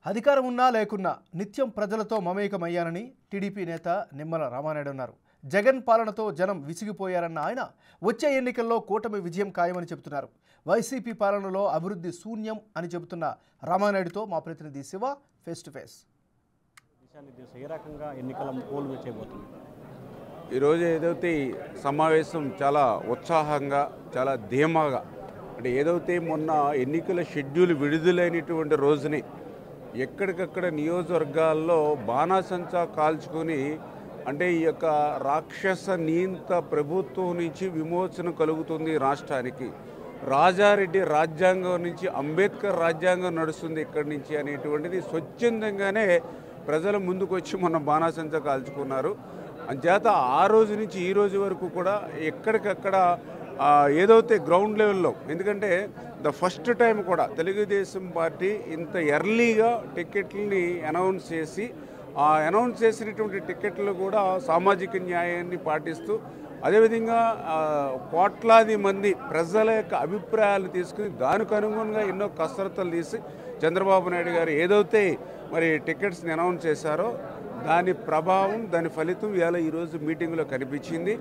అధికారం ఉన్నా లేకున్నా నిత్యం ప్రజలతో మమేకమయ్యానని టీడీపీ నేత నిమ్మల రామానాయుడు అన్నారు. జగన్ పాలనతో జనం విసిగిపోయారన్న ఆయన వచ్చే ఎన్నికల్లో కూటమి విజయం ఖాయమని చెబుతున్నారు. వైసీపీ పాలనలో అభివృద్ధి శూన్యం అని చెబుతున్న రామానాయుడుతో మా ప్రతినిధి శివ ఫేస్ టు ఫేస్. ఏ రకంగా ఎన్నికల పోల్ చేయబోతుంది? ఈరోజు ఏదైతే సమావేశం చాలా ఉత్సాహంగా చాలా ధీమాగా అంటే ఏదైతే మొన్న ఎన్నికల షెడ్యూల్ విడుదలైనటువంటి రోజుని ఎక్కడికక్కడ నియోజకవర్గాల్లో బాణాసంచా కాల్చుకొని అంటే ఈ యొక్క రాక్షస నియంత ప్రభుత్వం నుంచి విమోచన కలుగుతుంది రాష్ట్రానికి, రాజారెడ్డి రాజ్యాంగం నుంచి అంబేద్కర్ రాజ్యాంగం నడుస్తుంది ఇక్కడి నుంచి అనేటువంటిది స్వచ్ఛందంగానే ప్రజల ముందుకు వచ్చి మొన్న బాణాసంచా కాల్చుకున్నారు. అంచేత ఆ రోజు నుంచి ఈ రోజు వరకు కూడా ఎక్కడికక్కడ ఏదైతే గ్రౌండ్ లెవెల్లో, ఎందుకంటే ఫస్ట్ టైం కూడా తెలుగుదేశం పార్టీ ఇంత ఎర్లీగా టికెట్లని అనౌన్స్ చేసి ఆ అనౌన్స్ చేసినటువంటి టికెట్లు కూడా సామాజిక న్యాయాన్ని పాటిస్తూ అదేవిధంగా కోట్లాది మంది ప్రజల యొక్క అభిప్రాయాలు తీసుకుని దానికి అనుగుణంగా ఎన్నో కసరత్తులు తీసి చంద్రబాబు నాయుడు గారు ఏదైతే మరి టికెట్స్ని అనౌన్స్ చేశారో దాని ప్రభావం దాని ఫలితం ఇవాళ ఈరోజు మీటింగ్లో కనిపించింది.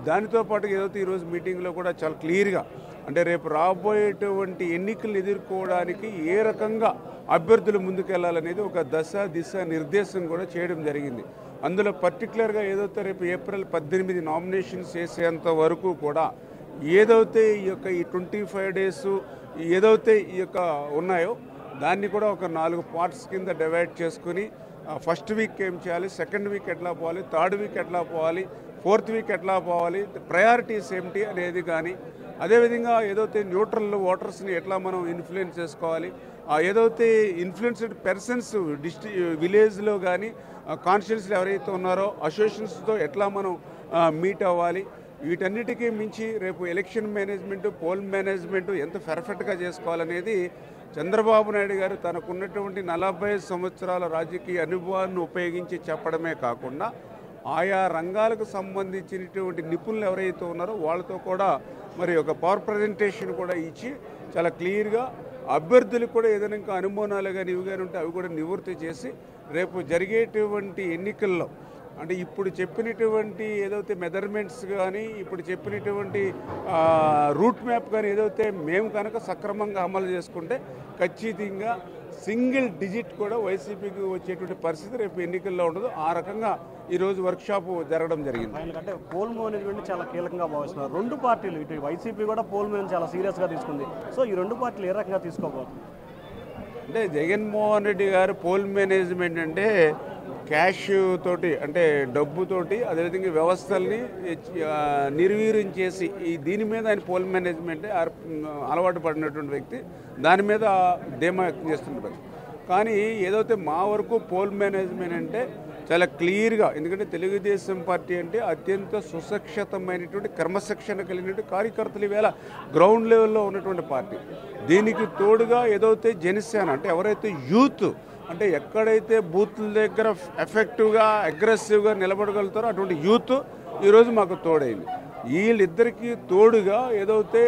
దానితో పాటు ఏదైతే ఈరోజు మీటింగ్లో కూడా చాలా క్లియర్గా అంటే రేపు రాబోయేటువంటి ఎన్నికలను ఎదుర్కోవడానికి ఏ రకంగా అభ్యర్థులు ముందుకెళ్లాలనేది ఒక దిశ నిర్దేశం కూడా చేయడం జరిగింది. అందులో పర్టికులర్గా ఏదైతే రేపు ఏప్రిల్ 18 నామినేషన్స్ చేసేంత వరకు కూడా ఏదైతే ఈ 25 డేస్ ఏదైతే ఈ ఉన్నాయో దాన్ని కూడా ఒక 4 పార్ట్స్ కింద డివైడ్ చేసుకుని ఫస్ట్ వీక్ ఏం చేయాలి, సెకండ్ వీక్ ఎట్లా పోవాలి, థర్డ్ వీక్ ఎట్లా పోవాలి, ఫోర్త్ వీక్ ఎట్లా పోవాలి, ప్రయారిటీస్ ఏమిటి అనేది కానీ అదేవిధంగా ఏదైతే న్యూట్రల్ ఓటర్స్ని ఎట్లా మనం ఇన్ఫ్లుయెన్స్ చేసుకోవాలి, ఏదైతే ఇన్ఫ్లుయెన్స్డ్ పర్సన్స్ విలేజ్లో కానీ కాన్స్టిట్యున్సీలు ఎవరైతే ఉన్నారో అసోసియేషన్స్తో ఎట్లా మనం మీట్ అవ్వాలి, వీటన్నిటికీ మించి రేపు ఎలక్షన్ మేనేజ్మెంటు పోల్ మేనేజ్మెంటు ఎంత పర్ఫెక్ట్గా చేసుకోవాలనేది చంద్రబాబు నాయుడు గారు తనకున్నటువంటి 40 సంవత్సరాల రాజకీయ అనుభవాన్ని ఉపయోగించి చెప్పడమే కాకుండా ఆయా రంగాలకు సంబంధించినటువంటి నిపుణులు ఎవరైతే ఉన్నారో వాళ్ళతో కూడా మరి ఒక పవర్ ప్రజెంటేషన్ కూడా ఇచ్చి చాలా క్లియర్గా అభ్యర్థులకు కూడా ఏదైనా ఇంకా అనుమానాలు కానీ ఇవి కానీ ఉంటే అవి కూడా నివృత్తి చేసి రేపు జరిగేటువంటి ఎన్నికల్లో అంటే ఇప్పుడు చెప్పినటువంటి ఏదైతే మెజర్మెంట్స్ కానీ ఇప్పుడు చెప్పినటువంటి రూట్ మ్యాప్ కానీ ఏదైతే మేము కనుక సక్రమంగా అమలు చేసుకుంటే ఖచ్చితంగా సింగిల్ డిజిట్ కూడా వైసీపీకి వచ్చేటువంటి పరిస్థితి రేపు ఎన్నికల్లో ఉండదు. ఆ రకంగా ఈరోజు వర్క్షాప్ జరగడం జరిగింది. అంటే పోల్ మేనేజ్మెంట్ చాలా కీలకంగా భావిస్తున్నారు రెండు పార్టీలు. ఇటు వైసీపీ కూడా పోల్ మేనేజ్ చాలా సీరియస్గా తీసుకుంది. సో ఈ రెండు పార్టీలు ఏ రకంగా తీసుకోబోతుంది? అంటే జగన్మోహన్ రెడ్డి గారు పోల్ మేనేజ్మెంట్ అంటే క్యాష్ తోటి అంటే డబ్బుతోటి అదేవిధంగా వ్యవస్థల్ని నిర్వీర్యం చేసి దీని మీద ఆయన పోల్ మేనేజ్మెంట్ అలవాటు పడినటువంటి వ్యక్తి, దాని మీద ధీమా వ్యక్తం చేస్తుంటారు. కానీ ఏదైతే మా వరకు పోల్ మేనేజ్మెంట్ అంటే చాలా క్లియర్గా, ఎందుకంటే తెలుగుదేశం పార్టీ అంటే అత్యంత సుశిక్షితమైనటువంటి క్రమశిక్షణ కలిగినటువంటి కార్యకర్తలు ఈవేళ గ్రౌండ్ లెవెల్లో ఉన్నటువంటి పార్టీ. దీనికి తోడుగా ఏదైతే జనసేన అంటే ఎవరైతే యూత్ అంటే ఎక్కడైతే బూత్ల దగ్గర ఎఫెక్టివ్గా అగ్రెసివ్గా నిలబడగలుగుతారో అటువంటి యూత్ ఈరోజు మాకు తోడైంది. వీళ్ళిద్దరికీ తోడుగా ఏదైతే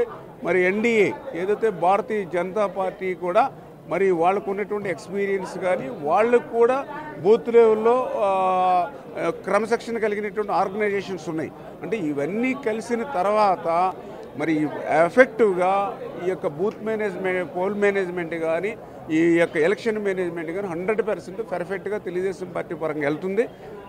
మరి ఎన్డీఏ ఏదైతే భారతీయ జనతా పార్టీ కూడా మరి వాళ్ళకు ఉన్నటువంటి ఎక్స్పీరియన్స్ కానీ వాళ్ళకు కూడా బూత్ లెవెల్లో క్రమశిక్షణ కలిగినటువంటి ఆర్గనైజేషన్స్ ఉన్నాయి. అంటే ఇవన్నీ కలిసిన తర్వాత మరి ఎఫెక్టివ్గా ఈ బూత్ మేనేజ్మెంట్ పోల్ మేనేజ్మెంట్ కానీ ఈ ఎలక్షన్ మేనేజ్మెంట్ కానీ 100% పర్ఫెక్ట్గా తెలుగుదేశం పార్టీ పరంగా వెళ్తుంది.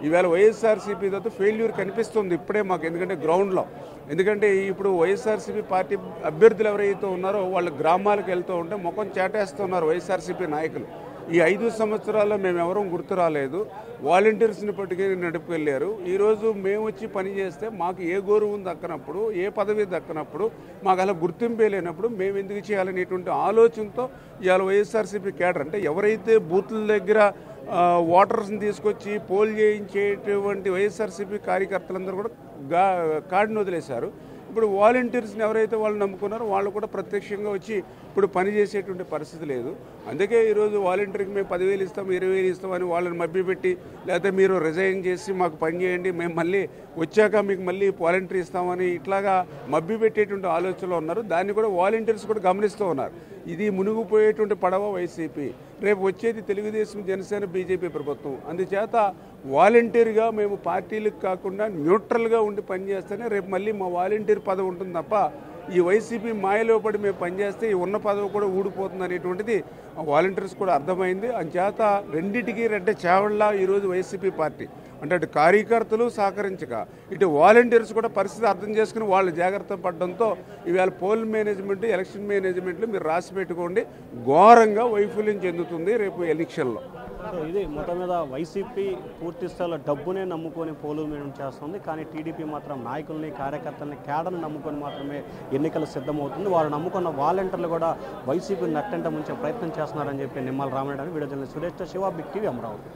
ఈవేళ వైఎస్ఆర్సీపీ తో ఫెయిల్యూర్ కనిపిస్తుంది ఇప్పుడే మాకు, ఎందుకంటే గ్రౌండ్లో. ఎందుకంటే ఇప్పుడు వైఎస్ఆర్సీపీ పార్టీ అభ్యర్థులు ఎవరైతే ఉన్నారో వాళ్ళు గ్రామాలకు వెళ్తూ ఉంటే ముఖం చాటేస్తున్నారు వైఎస్ఆర్సీపీ నాయకులు. ఈ 5 సంవత్సరాల్లో మేము ఎవరూ గుర్తు రాలేదు, వాలంటీర్స్ని పట్టుకుని నడుపుకెళ్ళారు. ఈరోజు మేము వచ్చి పని చేస్తే మాకు ఏ గౌరవం దక్కనప్పుడు, ఏ పదవి దక్కనప్పుడు, మాకు అలా గుర్తింపే లేనప్పుడు మేము ఎందుకు చేయాలనేటువంటి ఆలోచనతో ఇవాళ వైఎస్ఆర్సీపీ కేడర్ అంటే ఎవరైతే బూత్ల దగ్గర ఓటర్స్ని తీసుకొచ్చి పోల్ చేయించేటువంటి వైఎస్ఆర్సీపీ కార్యకర్తలందరూ కూడా కాడిని వదిలేశారు. ఇప్పుడు వాలంటీర్స్ని ఎవరైతే వాళ్ళు నమ్ముకున్నారో వాళ్ళు కూడా ప్రత్యక్షంగా వచ్చి ఇప్పుడు పని చేసేటువంటి పరిస్థితి లేదు. అందుకే ఈరోజు వాలంటీర్కి మేము 10,000 ఇస్తాం 20,000 ఇస్తామని వాళ్ళని మభ్యపెట్టి, లేకపోతే మీరు రిజైన్ చేసి మాకు పని చేయండి, మేము మళ్ళీ వచ్చాక మీకు మళ్ళీ వాలంటీర్ ఇస్తామని ఇట్లాగా మభ్యపెట్టేటువంటి ఆలోచనలో ఉన్నారు. దాన్ని కూడా వాలంటీర్స్ కూడా గమనిస్తూ ఉన్నారు. ఇది మునిగిపోయేటువంటి పడవ వైసీపీ, రేపు వచ్చేది తెలుగుదేశం, జనసేన, బీజేపీ ప్రభుత్వం. అందుచేత వాలంటీర్గా మేము పార్టీలకు కాకుండా న్యూట్రల్గా ఉండి పనిచేస్తేనే రేపు మళ్ళీ మా వాలంటీర్ పదవి ఉంటుంది తప్ప ఈ వైసీపీ మాయలో పడి మేము పనిచేస్తే ఈ ఉన్న పదవి కూడా ఊడిపోతుంది అనేటువంటిది వాలంటీర్స్ కూడా అర్థమైంది. అందుచేత రెండింటికి రెడ్డ చేవళ్ళ ఈరోజు వైసీపీ పార్టీ అంటే అటు కార్యకర్తలు సహకరించక ఇటు వాలంటీర్స్ కూడా పరిస్థితి అర్థం చేసుకుని వాళ్ళు జాగ్రత్త పడడంతో ఇవాళ పోల్ మేనేజ్మెంట్, ఎలక్షన్ మేనేజ్మెంట్లు మీరు రాసి పెట్టుకోండి, ఘోరంగా వైఫల్యం చెందుతుంది రేపు ఎలక్షన్లో. ఇది మొత్తం మీద వైసీపీ పూర్తి స్థాయిలో డబ్బునే నమ్ముకొని పోలు మేడం చేస్తుంది. కానీ టీడీపీ మాత్రం నాయకుల్ని, కార్యకర్తల్ని, కేడర్ని నమ్ముకొని మాత్రమే ఎన్నికలు సిద్ధమవుతుంది. వారు నమ్ముకున్న వాలంటీర్లు కూడా వైసీపీ నట్టంట ముంచే ప్రయత్నం చేస్తున్నారని చెప్పి Nimmala Ramanaidu, video journalist Suresh, Siva, Big TV, Amaravati.